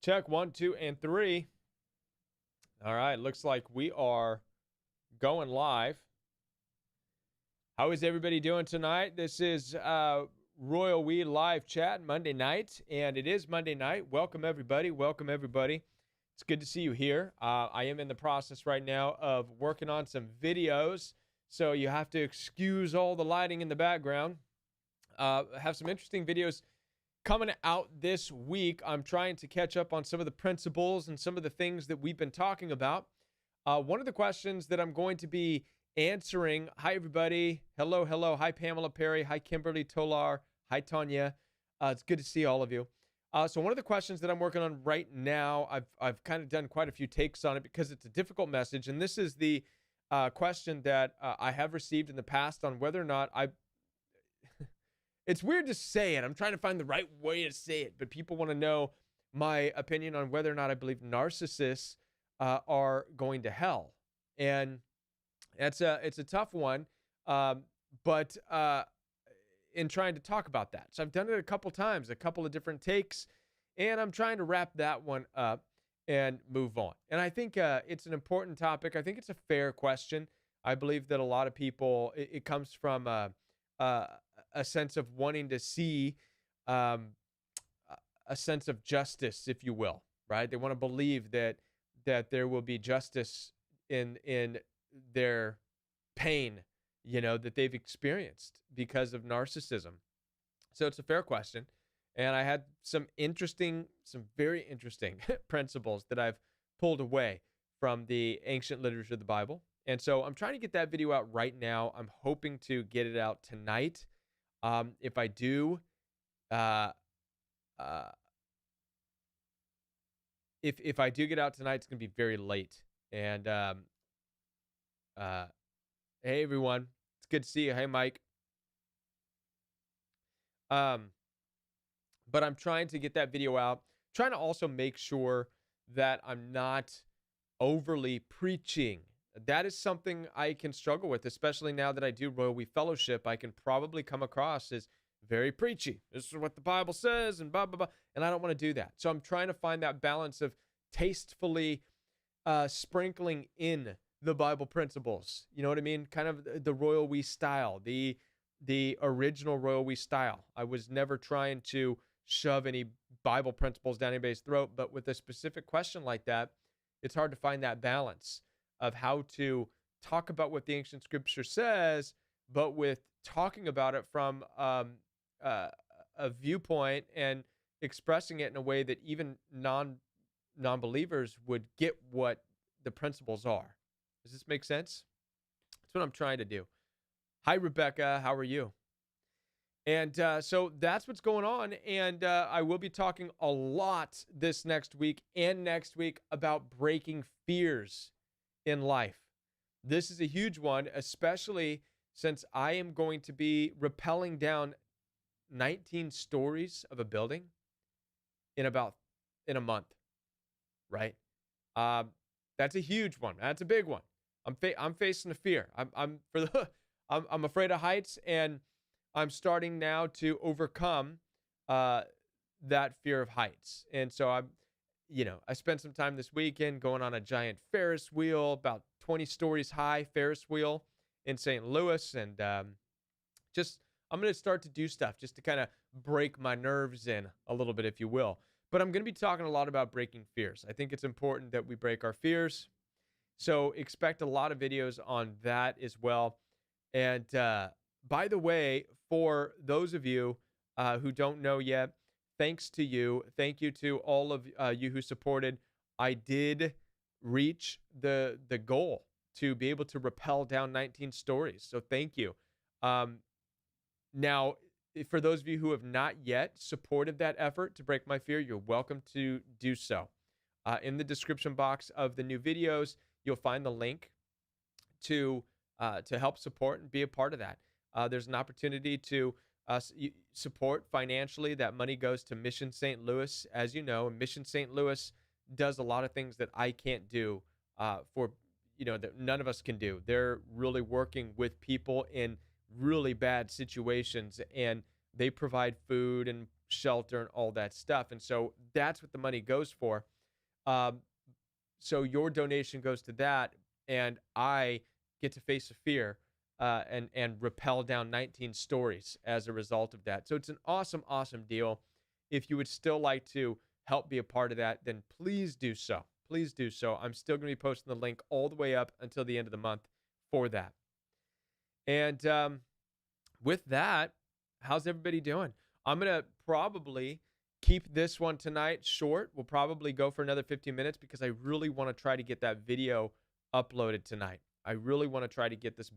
Check one, two, and three. All right, looks like we are going live. How is everybody doing tonight? This is Royal We Live Chat Monday night, and it is Monday night. Welcome, everybody. Welcome, everybody. It's good to see you here. I am in the process right now of working on some videos, so you have to excuse all the lighting in the background. Have some interesting videos coming out this week. I'm trying to catch up on some of the principles and some of the things that we've been talking about. One of the questions that I'm going to be answering. Hi, everybody. Hello, hello. Hi, Pamela Perry. Hi, Kimberly Tolar. Hi, Tanya. It's good to see all of you. So one of the questions that I'm working on right now, I've kind of done quite a few takes on it because it's a difficult message, and this is the question that I have received in the past on whether or not I it's weird to say it. I'm trying to find the right way to say it, but people want to know my opinion on whether or not I believe narcissists are going to hell, and it's a tough one. But in trying to talk about that, so I've done it a couple times, a couple of different takes, and I'm trying to wrap that one up and move on. And I think it's an important topic. I think it's a fair question. I believe that a lot of people it comes from a sense of wanting to see um, a sense of justice, if you will, right? They want to believe that there will be justice in their pain, that they've experienced because of narcissism. So it's a fair question, and I had some very interesting principles that I've pulled away from the ancient literature of the Bible. And so I'm trying to get that video out right now. I'm hoping to get it out tonight. If I do, uh, uh, if I do get out tonight, it's gonna be very late. And uh, hey everyone, it's good to see you. Hey Mike. Um, but I'm trying to get that video out. Trying to also make sure that I'm not overly preaching. That is something I can struggle with, especially now that I do Royal We Fellowship. I can probably come across as very preachy. This is what the Bible says, and blah, blah, blah. And I don't want to do that. So I'm trying to find that balance of tastefully sprinkling in the Bible principles. You know what I mean? Kind of the Royal We style, the original Royal We style. I was never trying to shove any Bible principles down anybody's throat, but with a specific question like that, it's hard to find that balance of how to talk about what the ancient scripture says, but with talking about it from uh, a viewpoint and expressing it in a way that even non-believers would get what the principles are. Does this make sense? That's what I'm trying to do. Hi, Rebecca. How are you? And so that's what's going on. And I will be talking a lot this next week and next week about breaking fears in life. This is a huge one, especially since I am going to be rappelling down 19 stories of a building in a month, right? Um, that's a huge one. That's a big one. I'm facing a fear. I'm afraid of heights, and I'm starting now to overcome uh, that fear of heights. And so I spent some time this weekend going on a giant Ferris wheel, about 20 stories high Ferris wheel in St. Louis. And I'm going to start to do stuff just to kind of break my nerves in a little bit, if you will. But I'm going to be talking a lot about breaking fears. I think it's important that we break our fears. So expect a lot of videos on that as well. And by the way, for those of you who don't know yet, thanks to you. Thank you to all of you who supported. I did reach the goal to be able to rappel down 19 stories. So thank you. Now, for those of you who have not yet supported that effort to break my fear, you're welcome to do so. In the description box of the new videos, you'll find the link to help support and be a part of that. There's an opportunity to support financially. That money goes to Mission St. Louis, as you know. And Mission St. Louis does a lot of things that I can't do that none of us can do. They're really working with people in really bad situations, and they provide food and shelter and all that stuff. And so that's what the money goes for. Um, so your donation goes to that, and I get to face a fear and rappel down 19 stories as a result of that. So it's an awesome, awesome deal. If you would still like to help be a part of that, then please do so. Please do so. I'm still going to be posting the link all the way up until the end of the month for that. And with that, how's everybody doing? I'm going to probably keep this one tonight short. We'll probably go for another 15 minutes because I really want to try to get that video uploaded tonight. I really want to try to get this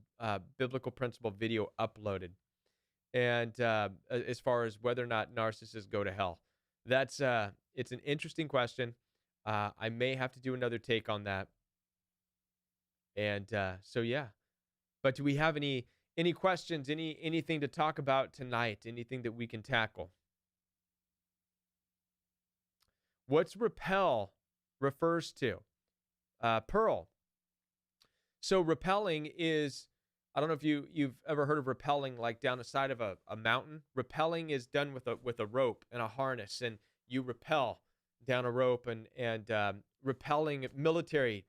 biblical principle video uploaded. And as far as whether or not narcissists go to hell, that's it's an interesting question. I may have to do another take on that. And so, yeah. But do we have any questions, anything to talk about tonight, anything that we can tackle? What's repel refers to? Pearl. So rappelling is, I don't know if you've ever heard of rappelling like down the side of a mountain. Rappelling is done with a rope and a harness, and you rappel down a rope, and rappelling military,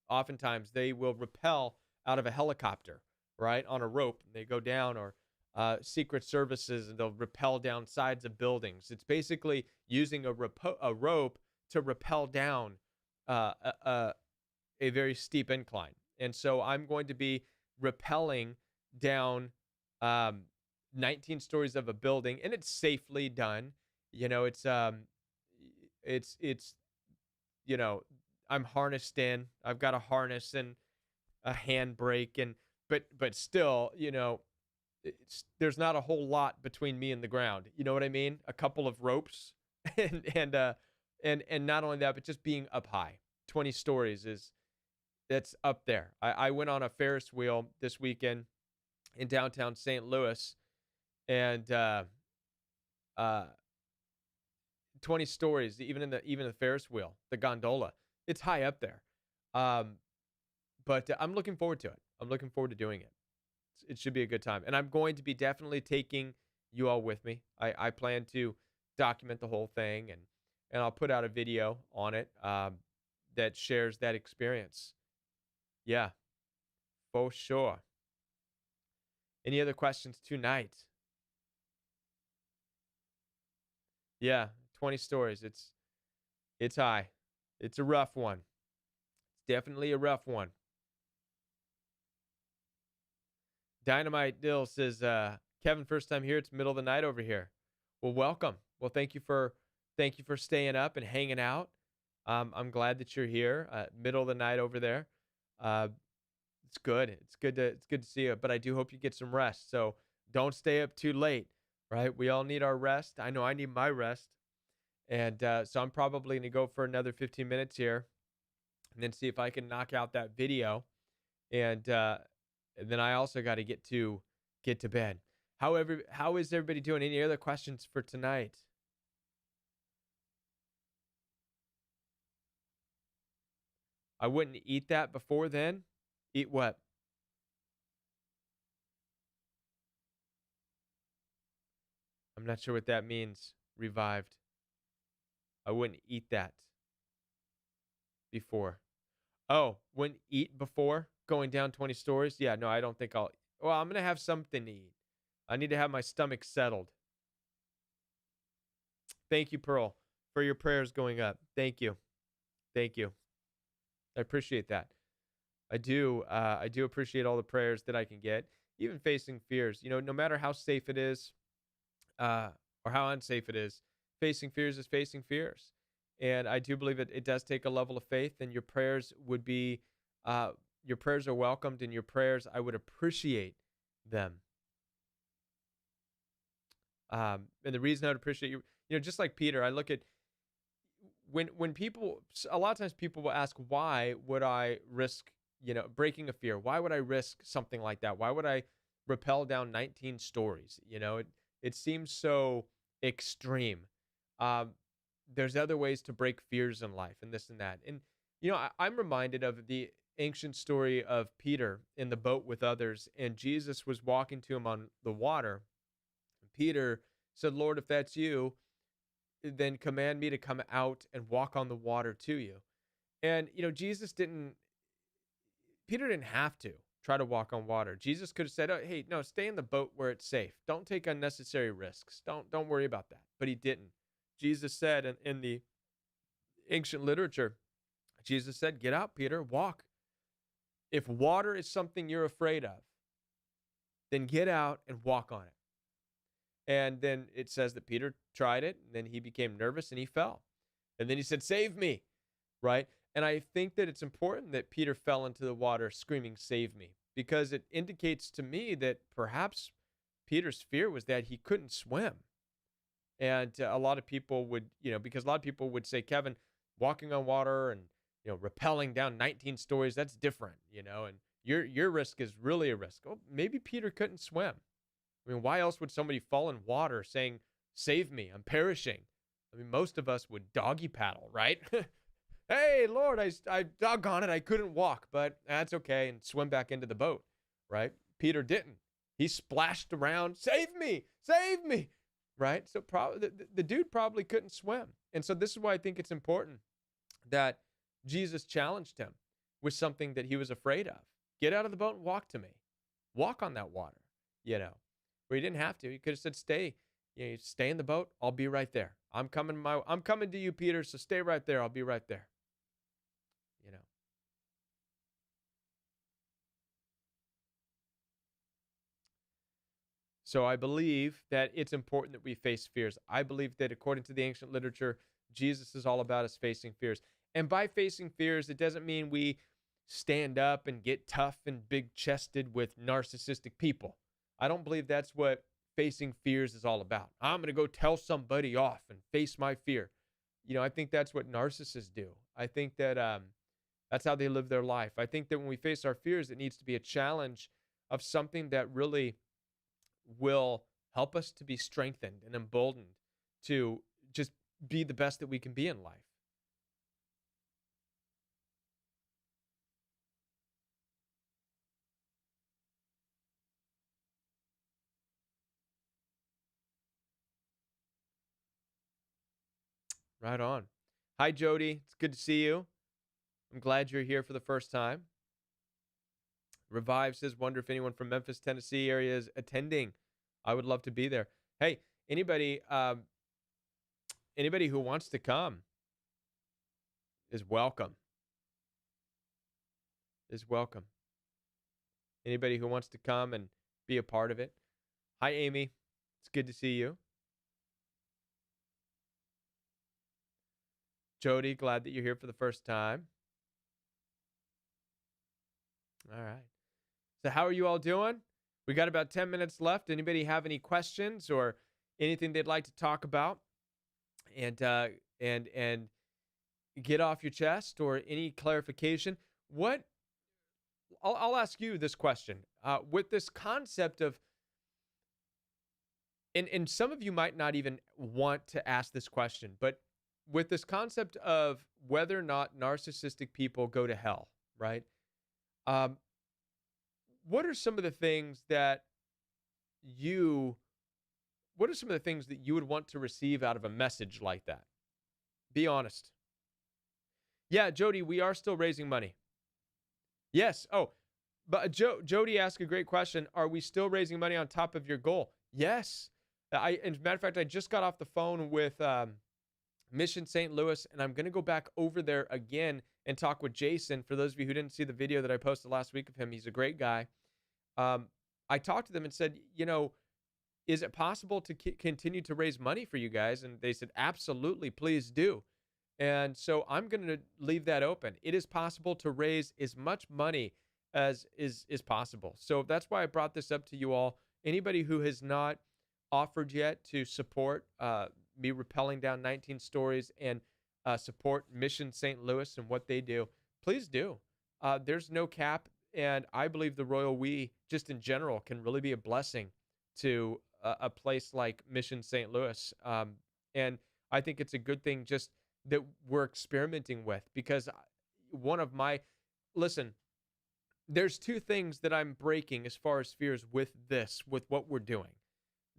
oftentimes they will rappel out of a helicopter, right, on a rope. They go down, or secret services, and they'll rappel down sides of buildings. It's basically using a rope to rappel down a very steep incline. And so I'm going to be rappelling down 19 stories of a building, and it's safely done. You know, it's you know, I'm harnessed in. I've got a harness and a handbrake, and but still, you know, there's not a whole lot between me and the ground. You know what I mean? A couple of ropes, and not only that, but just being up high. 20 stories that's up there. I went on a Ferris wheel this weekend in downtown St. Louis, and 20 stories, even the Ferris wheel, the gondola, it's high up there. But I'm looking forward to it. I'm looking forward to doing it. It should be a good time. And I'm going to be definitely taking you all with me. I plan to document the whole thing, and I'll put out a video on it that shares that experience. Yeah, for sure. Any other questions tonight? Yeah, 20 stories. It's high. It's a rough one. It's definitely a rough one. Dynamite Dill says, Kevin, first time here. It's middle of the night over here. Well, welcome. Well, thank you for staying up and hanging out. I'm glad that you're here. Middle of the night over there. It's good. It's good to see you. But I do hope you get some rest. So don't stay up too late. Right? We all need our rest. I know I need my rest. And so I'm probably going to go for another 15 minutes here, and then see if I can knock out that video. And then I also got to get to bed. However, how is everybody doing? Any other questions for tonight? I wouldn't eat that before then. Eat what? I'm not sure what that means. Revived. I wouldn't eat that before. Oh, wouldn't eat before going down 20 stories? Yeah, no, I don't think I'll. Well, I'm going to have something to eat. I need to have my stomach settled. Thank you, Pearl, for your prayers going up. Thank you. Thank you. I appreciate that. I do appreciate all the prayers that I can get, even facing fears. You know, no matter how safe it is, or how unsafe it is, facing fears is facing fears. And I do believe it does take a level of faith, and your prayers would be, your prayers are welcomed, and your prayers, I would appreciate them. And the reason I would appreciate you, you know, just like Peter, I look at when people, a lot of times people will ask, why would I risk, you know, breaking a fear? Why would I risk something like that? Why would I rappel down 19 stories? You know, it seems so extreme. There's other ways to break fears in life, and this and that. And, you know, I'm reminded of the ancient story of Peter in the boat with others, and Jesus was walking to him on the water. Peter said, Lord, if that's you, then command me to come out and walk on the water to you. And, Peter didn't have to try to walk on water. Jesus could have said, oh, hey, no, stay in the boat where it's safe. Don't take unnecessary risks. Don't worry about that. But he didn't. Jesus said in the ancient literature, Jesus said, get out, Peter, walk. If water is something you're afraid of, then get out and walk on it. And then it says that Peter tried it, and then he became nervous and he fell. And then he said, save me, right? And I think that it's important that Peter fell into the water screaming, save me, because it indicates to me that perhaps Peter's fear was that he couldn't swim. And a lot of people would, because a lot of people would say, Kevin, walking on water and, rappelling down 19 stories, that's different, and your risk is really a risk. Oh, maybe Peter couldn't swim. I mean, why else would somebody fall in water saying, save me, I'm perishing? I mean, most of us would doggy paddle, right? Hey, Lord, I doggone it, I couldn't walk, but that's okay, and swim back into the boat, right? Peter didn't. He splashed around, save me, right? So probably the dude probably couldn't swim. And so this is why I think it's important that Jesus challenged him with something that he was afraid of. Get out of the boat and walk to me. Walk on that water, where he didn't have to. He could have said, stay in the boat. I'll be right there. I'm coming to you, Peter, so stay right there. I'll be right there. So I believe that it's important that we face fears. I believe that according to the ancient literature, Jesus is all about us facing fears. And by facing fears, it doesn't mean we stand up and get tough and big-chested with narcissistic people. I don't believe that's what facing fears is all about. I'm going to go tell somebody off and face my fear. I think that's what narcissists do. I think that that's how they live their life. I think that when we face our fears, it needs to be a challenge of something that really will help us to be strengthened and emboldened to just be the best that we can be in life. Right on. Hi, Jody. It's good to see you. I'm glad you're here for the first time. Revive says, wonder if anyone from Memphis, Tennessee area is attending. I would love to be there. Hey, anybody who wants to come is welcome. Anybody who wants to come and be a part of it. Hi, Amy. It's good to see you. Jody, glad that you're here for the first time. All right. So how are you all doing? We got about 10 minutes left. Anybody have any questions or anything they'd like to talk about and get off your chest, or any clarification? I'll ask you this question. With this concept of, and some of you might not even want to ask this question, but with this concept of whether or not narcissistic people go to hell, right? What are some of the things that you would want to receive out of a message like that? Be honest. Yeah, Jody, we are still raising money. Yes. Oh, but Jody asked a great question. Are we still raising money on top of your goal? Yes. As a matter of fact, I just got off the phone with Mission St. Louis, and I'm going to go back over there again and talk with Jason. For those of you who didn't see the video that I posted last week of him, he's a great guy. I talked to them and said, is it possible to continue to raise money for you guys? And they said, absolutely, please do. And so I'm going to leave that open. It is possible to raise as much money as is possible. So that's why I brought this up to you all. Anybody who has not offered yet to support me rappelling down 19 stories and support Mission St. Louis and what they do, please do. There's no cap, and I believe the Royal We, just in general, can really be a blessing to a place like Mission St. Louis. And I think it's a good thing just that we're experimenting with, because listen, there's two things that I'm breaking as far as fears with what we're doing.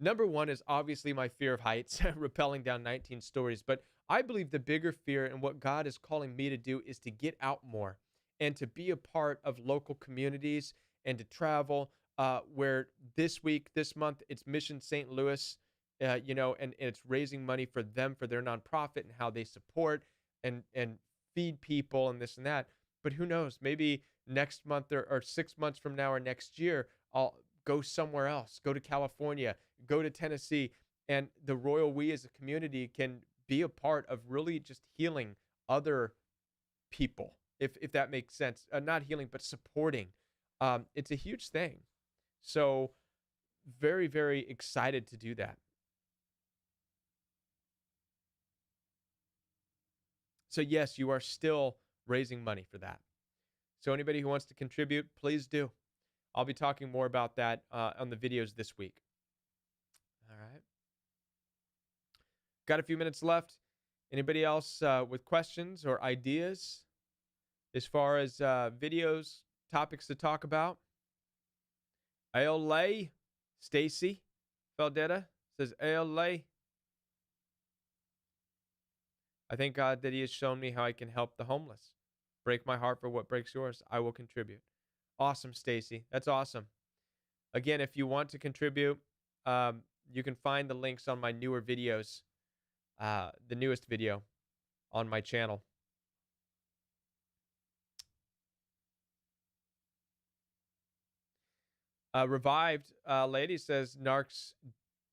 Number one is obviously my fear of heights, rappelling down 19 stories. But I believe the bigger fear and what God is calling me to do is to get out more and to be a part of local communities and to travel. Where this week, this month, it's Mission St. Louis, and it's raising money for them for their nonprofit and how they support and feed people and this and that. But who knows? Maybe next month or 6 months from now or next year, I'll go somewhere else, go to California, go to Tennessee, and the Royal We as a community can be a part of really just healing other people, if that makes sense. Not healing, but supporting. It's a huge thing. So very, very excited to do that. So yes, you are still raising money for that. So anybody who wants to contribute, please do. I'll be talking more about that on the videos this week. All right. Got a few minutes left. Anybody else with questions or ideas as far as videos, topics to talk about? Aole, Stacy Valdetta says, Aole, I thank God that He has shown me how I can help the homeless. Break my heart for what breaks yours. I will contribute. Awesome, Stacy. That's awesome. Again, if you want to contribute, you can find the links on my newer videos, the newest video on my channel. Revived lady says narcs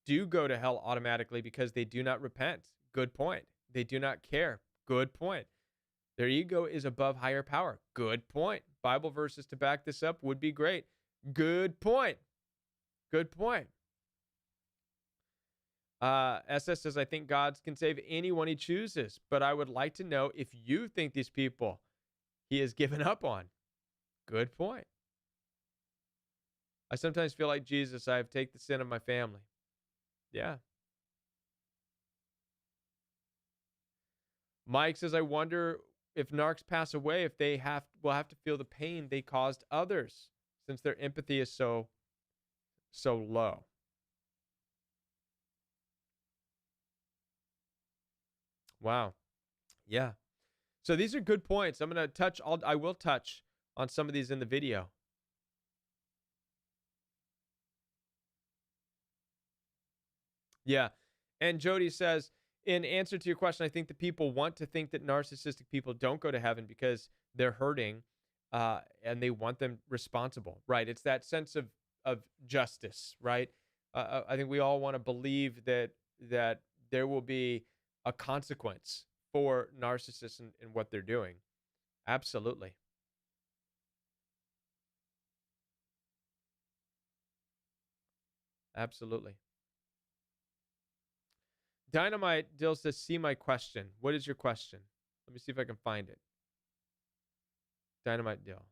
do go to hell automatically because they do not repent. Good point. They do not care. Good point. Their ego is above higher power. Good point. Bible verses to back this up would be great. Good point. Good point. SS says, I think God can save anyone He chooses, but I would like to know if you think these people He has given up on. Good point. I sometimes feel like Jesus, I have taken the sin of my family. Yeah. Mike says, I wonder if narcs pass away, if they will have to feel the pain they caused others, since their empathy is so low. Wow. Yeah. So these are good points. I'm going to touch I will touch on some of these in the video. Yeah. And Jody says, in answer to your question, I think that people want to think that narcissistic people don't go to heaven because they're hurting and they want them responsible. Right. It's that sense of justice. Right. I think we all want to believe that there will be a consequence for narcissists and what they're doing. Absolutely. Absolutely. Dynamite Dill says, see my question. What is your question? Let me see if I can find it. Dynamite Dill.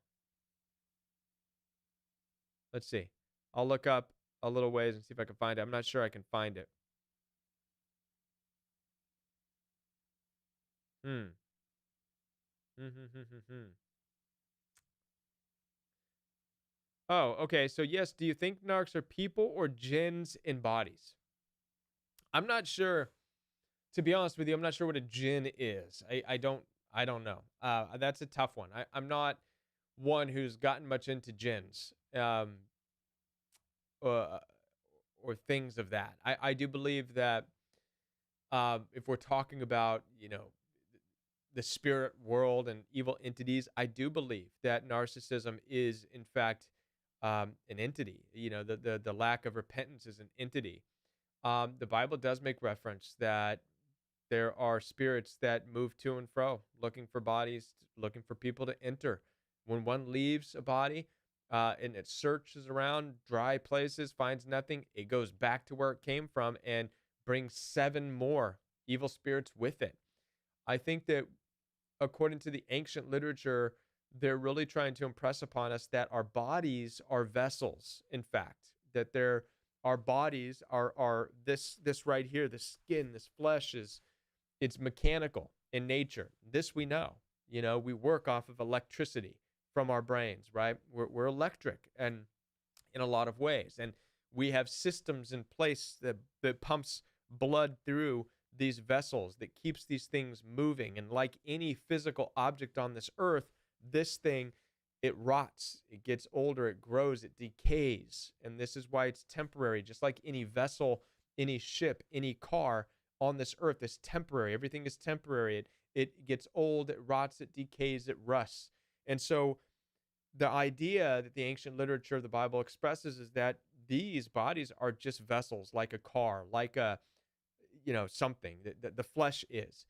Let's see. I'll look up a little ways and see if I can find it. I'm not sure I can find it. Oh, okay. So yes, do you think narcs are people or jinns in bodies? I'm not sure. To be honest with you, I'm not sure what a jinn is. I don't know. That's a tough one. I'm not one who's gotten much into jinns uh, or things of that. I do believe that if we're talking about, the spirit world and evil entities, I do believe that narcissism is, in fact, an entity. The lack of repentance is an entity. The Bible does make reference that there are spirits that move to and fro, looking for bodies, looking for people to enter. When one leaves a body and it searches around dry places, finds nothing, it goes back to where it came from and brings 7 more evil spirits with it. I think that according to the ancient literature, they're really trying to impress upon us that our bodies are vessels, in fact, that our bodies are this right here, the skin, this flesh it's mechanical in nature. This we know. We work off of electricity from our brains, right? We're electric and in a lot of ways. And We have systems in place that pumps blood through these vessels, that keeps these things moving. And like any physical object on this earth, this thing, it rots, it gets older, it grows, it decays. And this is why it's temporary. Just like any vessel, any ship, any car on this earth is temporary. Everything is temporary. It gets old, it rots, it decays, it rusts. And so the idea that the ancient literature of the Bible expresses is that these bodies are just vessels, like a car, like a, something that the flesh is,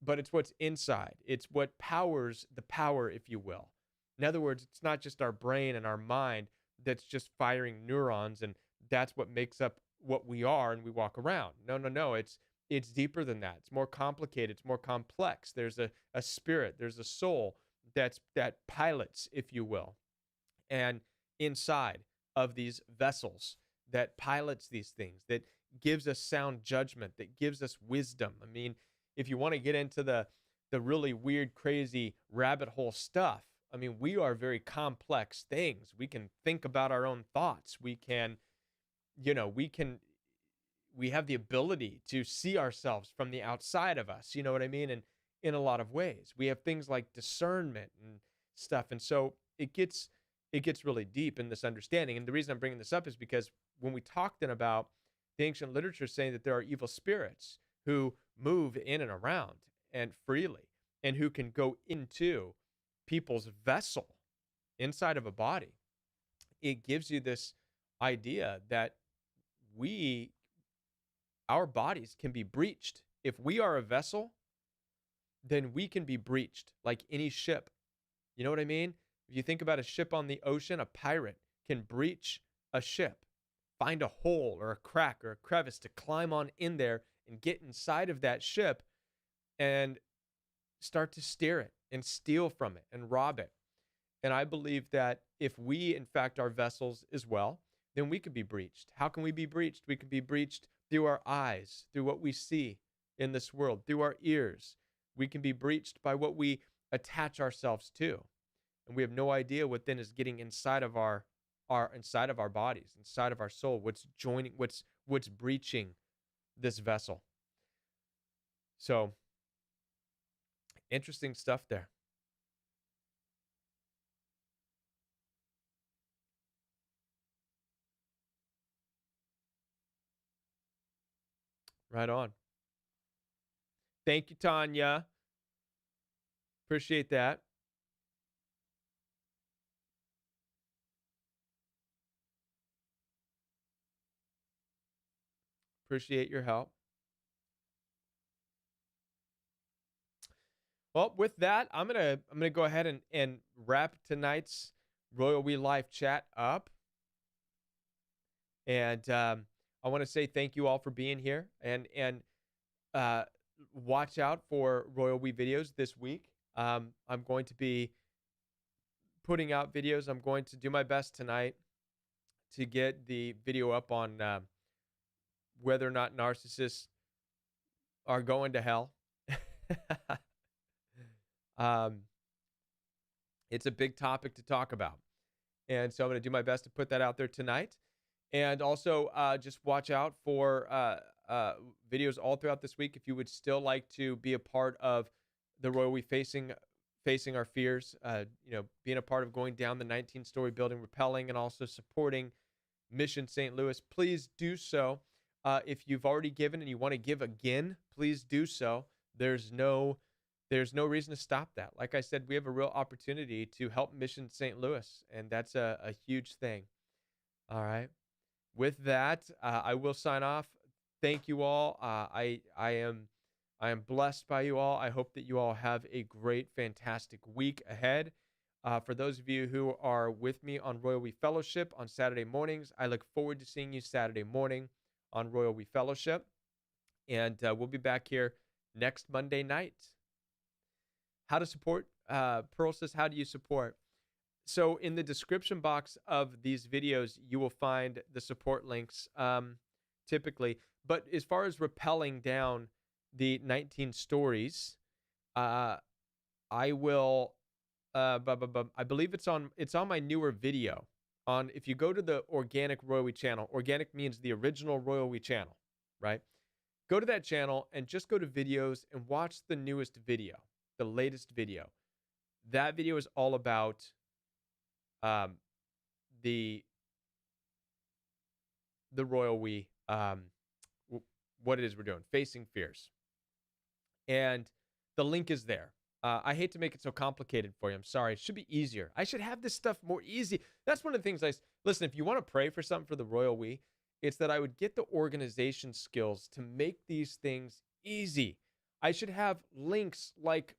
but it's what's inside. It's what powers the power, if you will. In other words, it's not just our brain and our mind that's just firing neurons, and that's what makes up what we are and we walk around. No, no, no. It's deeper than that. It's more complicated. It's more complex. There's a spirit. There's a soul that pilots, if you will, and inside of these vessels that pilots these things, that gives us sound judgment, that gives us wisdom. I mean, if you want to get into the really weird, crazy rabbit hole stuff, I mean, we are very complex things. We can think about our own thoughts. We can, we have the ability to see ourselves from the outside of us. You know what I mean? And in a lot of ways, we have things like discernment and stuff. And so it gets really deep in this understanding. And the reason I'm bringing this up is because when we talk then about the ancient literature saying that there are evil spirits who move in and around and freely, and who can go into people's vessel inside of a body, it gives you this idea that our bodies can be breached. If we are a vessel, then we can be breached like any ship. You know what I mean? If you think about a ship on the ocean, a pirate can breach a ship, find a hole or a crack or a crevice to climb on in there and get inside of that ship and start to steer it and steal from it and rob it. And I believe that if we, in fact, are vessels as well, then we could be breached. How can we be breached? We could be breached through our eyes, through what we see in this world, through our ears. We can be breached by what we attach ourselves to. And we have no idea what then is getting inside of our inside of our bodies, inside of our soul, what's breaching this vessel. So interesting stuff there. Right on. Thank you, Tanya. Appreciate that. Appreciate your help. Well, with that, I'm gonna go ahead and wrap tonight's Royal We Life chat up. And I want to say thank you all for being here, and watch out for Royal We videos this week. I'm going to be putting out videos. I'm going to do my best tonight to get the video up on whether or not narcissists are going to hell. It's a big topic to talk about. And so I'm going to do my best to put that out there tonight. And also just watch out for videos all throughout this week. If you would still like to be a part of the Royal We Facing Our Fears, being a part of going down the 19-story building, rappelling, and also supporting Mission St. Louis, please do so. If you've already given and you want to give again, please do so. There's no reason to stop that. Like I said, we have a real opportunity to help Mission St. Louis, and that's a huge thing. All right. With that, I will sign off. Thank you all. I am blessed by you all. I hope that you all have a great, fantastic week ahead. For those of you who are with me on Royal We Fellowship on Saturday mornings, I look forward to seeing you Saturday morning on Royal We Fellowship. And we'll be back here next Monday night. How to support? Pearl says, how do you support? So in the description box of these videos, you will find the support links typically. But as far as rappelling down the 19 stories, I will, I believe it's on my newer video. if you go to the organic Royal We channel, organic means the original Royal We channel, right? Go to that channel and just go to videos and watch the newest video, the latest video. That video is all about the Royal We, what it is we're doing, Facing Fears. And the link is there. I hate to make it so complicated for you. I'm sorry. It should be easier. I should have this stuff more easy. That's one of the things listen, if you want to pray for something for the Royal We, it's that I would get the organization skills to make these things easy. I should have links like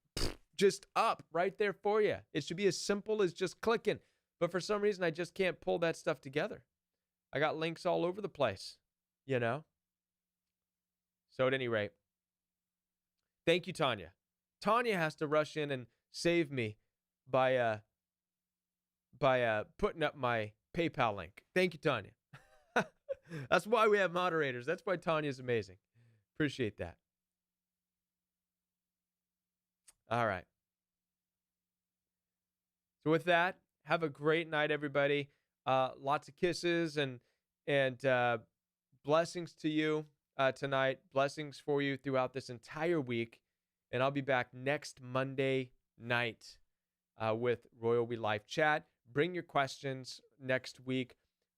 just up right there for you. It should be as simple as just clicking. But for some reason, I just can't pull that stuff together. I got links all over the place, you know? So at any rate, thank you, Tanya. Tanya has to rush in and save me by putting up my PayPal link. Thank you, Tanya. That's why we have moderators. That's why Tanya's amazing. Appreciate that. All right. So with that, have a great night, everybody. Lots of kisses and blessings to you tonight. Blessings for you throughout this entire week. And I'll be back next Monday night with Royal We Live Chat. Bring your questions next week.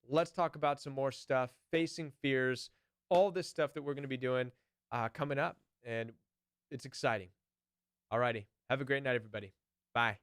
Let's talk about some more stuff, Facing Fears, all this stuff that we're going to be doing coming up. And it's exciting. All righty. Have a great night, everybody. Bye.